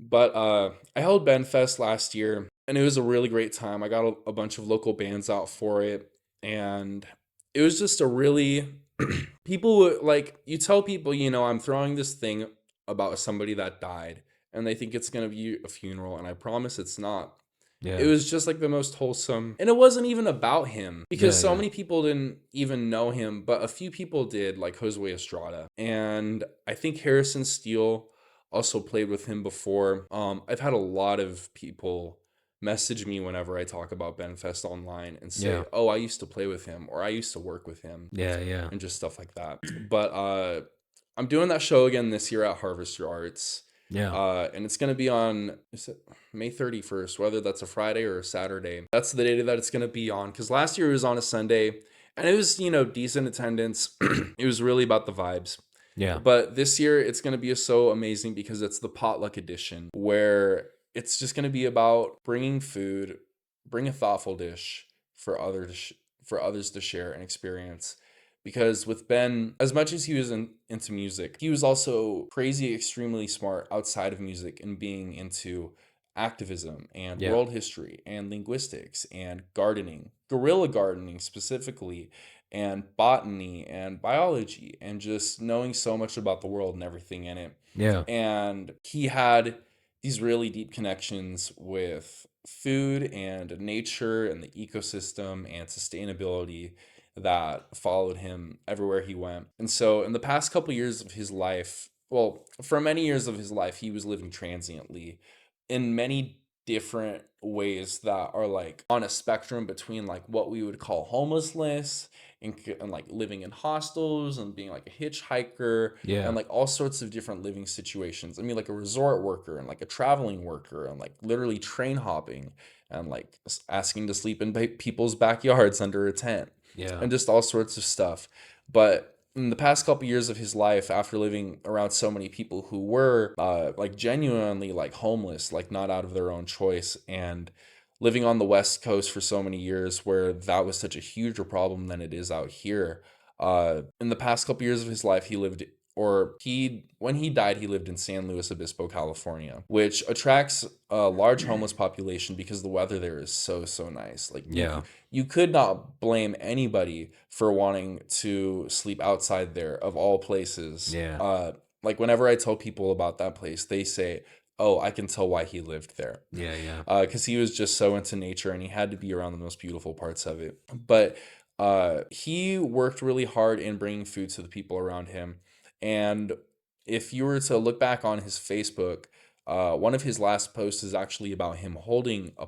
But I held Benfest last year, and it was a really great time. I got a bunch of local bands out for it, and it was just a really like you tell people, I'm throwing this thing about somebody that died, and they think it's gonna be a funeral, and I promise it's not. It Yeah. was just like the most wholesome. And it wasn't even about him because Yeah, so yeah. many people didn't even know him, but a few people did, like Josue Estrada. And I think Harrison Steele also played with him before. I've had a lot of people message me whenever I talk about Benfest online and say, Yeah. "Oh, I used to play with him," or "I used to work with him," Yeah, yeah. and just stuff like that. But I'm doing that show again this year at Harvester Arts. Yeah. And it's going to be on, is it May 31st, whether that's a Friday or a Saturday. That's the date that it's going to be on. Because last year it was on a Sunday and it was, decent attendance. It was really about the vibes. Yeah. But this year it's going to be so amazing because it's the Potluck edition where it's just going to be about bringing food, bring a thoughtful dish for others to share and experience. Because with Ben, as much as he was into music, he was also crazy, extremely smart outside of music and being into activism and Yeah. world history and linguistics and gardening, guerrilla gardening specifically, and botany and biology, and just knowing so much about the world and everything in it. Yeah. And he had these really deep connections with food and nature and the ecosystem and sustainability that followed him everywhere he went. And so in the past couple years of his life, well, for many years of his life, he was living transiently in many different ways that are like on a spectrum between like what we would call homelessness and like living in hostels and being like a hitchhiker and Yeah. like all sorts of different living situations. I mean, like a resort worker and like a traveling worker and like literally train hopping and like asking to sleep in people's backyards under a tent Yeah. and just all sorts of stuff. But in the past couple years of his life, after living around so many people who were like genuinely like homeless, like not out of their own choice, and living on the West Coast for so many years, where that was such a huger problem than it is out here. In the past couple years of his life, he lived, or he when he died, he lived in San Luis Obispo, California, which attracts a large homeless population because the weather there is so nice. Like Yeah. you could not blame anybody for wanting to sleep outside there of all places. Yeah. Like whenever I tell people about that place, they say, "Oh, I can tell why he lived there." Yeah. Yeah. Because he was just so into nature and he had to be around the most beautiful parts of it. But he worked really hard in bringing food to the people around him. And if you were to look back on his Facebook, one of his last posts is actually about him holding a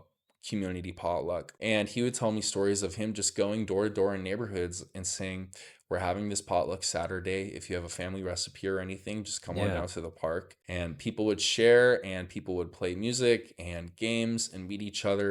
community potluck. And he would tell me stories of him just going door to door in neighborhoods and saying, "We're having this potluck Saturday. If you have a family recipe or anything, just come on Yeah. down to the park." And people would share and people would play music and games and meet each other.